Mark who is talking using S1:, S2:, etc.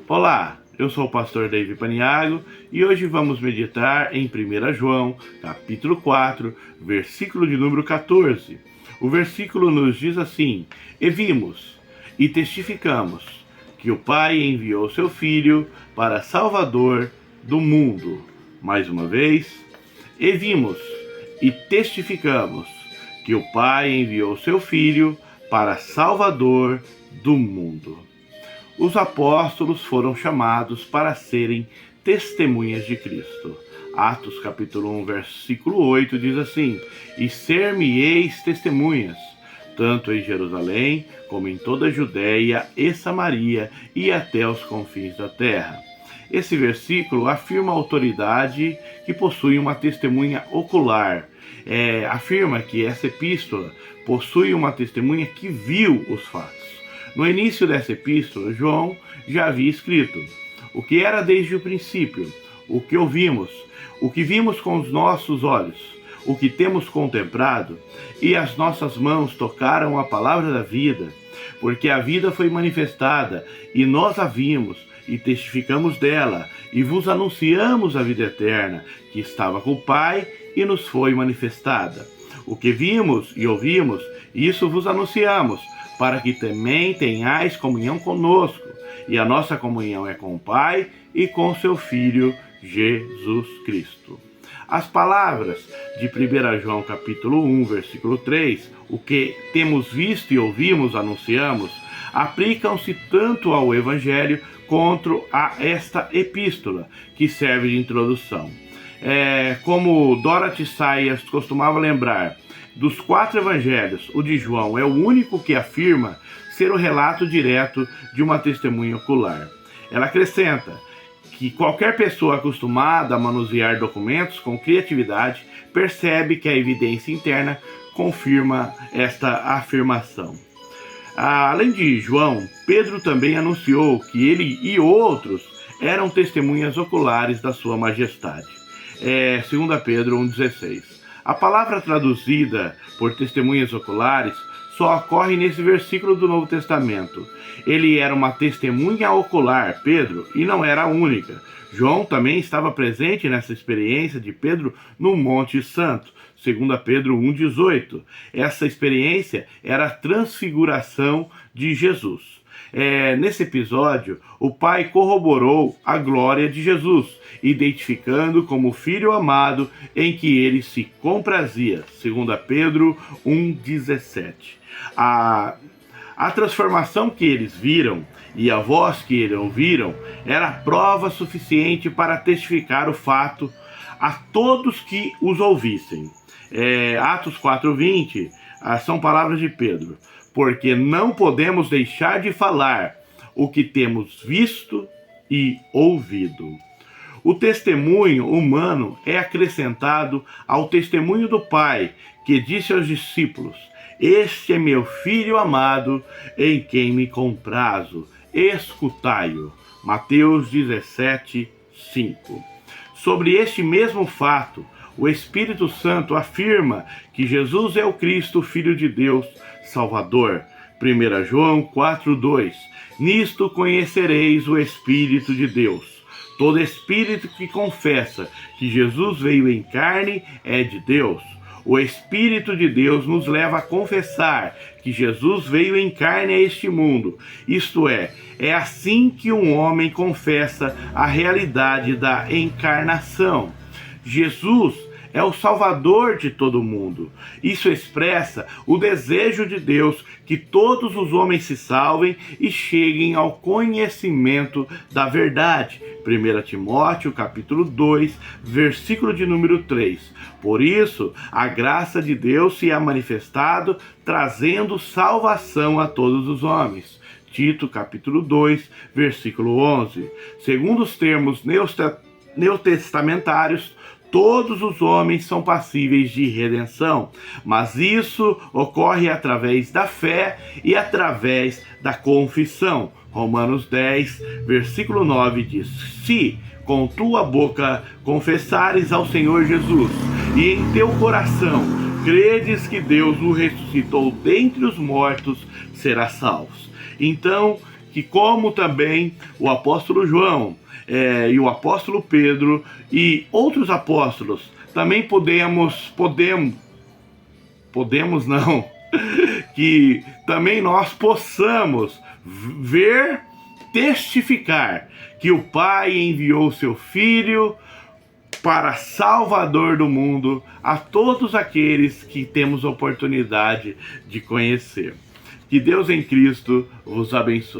S1: Olá, eu sou o pastor David Paniago e hoje vamos meditar em 1 João, capítulo 4, versículo de número 14. O versículo nos diz assim: E vimos e testificamos que o Pai enviou seu Filho para Salvador do mundo. Mais uma vez, e vimos e testificamos que o Pai enviou seu Filho para Salvador do mundo. Os apóstolos foram chamados para serem testemunhas de Cristo. Atos capítulo 1, versículo 8 diz assim: E ser-me-eis testemunhas, tanto em Jerusalém, como em toda a Judéia e Samaria, e até os confins da terra. Esse versículo afirma a autoridade que possui uma testemunha ocular. Afirma que essa epístola possui uma testemunha que viu os fatos. No início dessa epístola, João já havia escrito: o que era desde o princípio, o que ouvimos, o que vimos com os nossos olhos, o que temos contemplado, e as nossas mãos tocaram a palavra da vida, porque a vida foi manifestada, e nós a vimos, e testificamos dela, e vos anunciamos a vida eterna, que estava com o Pai, e nos foi manifestada. O que vimos e ouvimos, isso vos anunciamos, para que também tenhais comunhão conosco, e a nossa comunhão é com o Pai e com seu Filho, Jesus Cristo. As palavras de 1 João capítulo 1, versículo 3, o que temos visto e ouvimos, anunciamos, aplicam-se tanto ao Evangelho quanto a esta epístola, que serve de introdução. Como Dorothy Sayers costumava lembrar, dos 4 evangelhos, o de João é o único que afirma ser o relato direto de uma testemunha ocular. Ela acrescenta que qualquer pessoa acostumada a manusear documentos com criatividade percebe que a evidência interna confirma esta afirmação. Além de João, Pedro também anunciou que ele e outros eram testemunhas oculares da sua majestade. 2 Pedro 1,16. A palavra traduzida por testemunhas oculares só ocorre nesse versículo do Novo Testamento. Ele era uma testemunha ocular, Pedro, e não era a única. João também estava presente nessa experiência de Pedro no Monte Santo, 2 Pedro 1,18. Essa experiência era a transfiguração de Jesus. Nesse episódio, o Pai corroborou a glória de Jesus, identificando como Filho amado em que ele se comprazia, 2 Pedro 1,17. A transformação que eles viram e a voz que eles ouviram era prova suficiente para testificar o fato a todos que os ouvissem. Atos 4,20 são palavras de Pedro: porque não podemos deixar de falar o que temos visto e ouvido. O testemunho humano é acrescentado ao testemunho do Pai, que disse aos discípulos: Este é meu Filho amado, em quem me comprazo, escutai-o. Mateus 17:5. Sobre este mesmo fato, o Espírito Santo afirma que Jesus é o Cristo, Filho de Deus, Salvador. 1 João 4,2. Nisto conhecereis o Espírito de Deus. Todo espírito que confessa que Jesus veio em carne é de Deus. O Espírito de Deus nos leva a confessar que Jesus veio em carne a este mundo. Isto é assim que um homem confessa a realidade da encarnação. Jesus é o Salvador de todo mundo. Isso expressa o desejo de Deus que todos os homens se salvem e cheguem ao conhecimento da verdade. 1 Timóteo, capítulo 2, versículo de número 3. Por isso, a graça de Deus se é manifestado, trazendo salvação a todos os homens. Tito, capítulo 2, versículo 11. Segundo os termos neotestamentários, todos os homens são passíveis de redenção, mas isso ocorre através da fé e através da confissão. Romanos 10, versículo 9 diz: Se com tua boca confessares ao Senhor Jesus e em teu coração credes que Deus o ressuscitou dentre os mortos, serás salvo. Então, que como também o apóstolo João e o apóstolo Pedro e outros apóstolos, também podemos não, que também nós possamos ver, testificar que o Pai enviou seu Filho para Salvador do mundo a todos aqueles que temos oportunidade de conhecer. Que Deus em Cristo vos abençoe.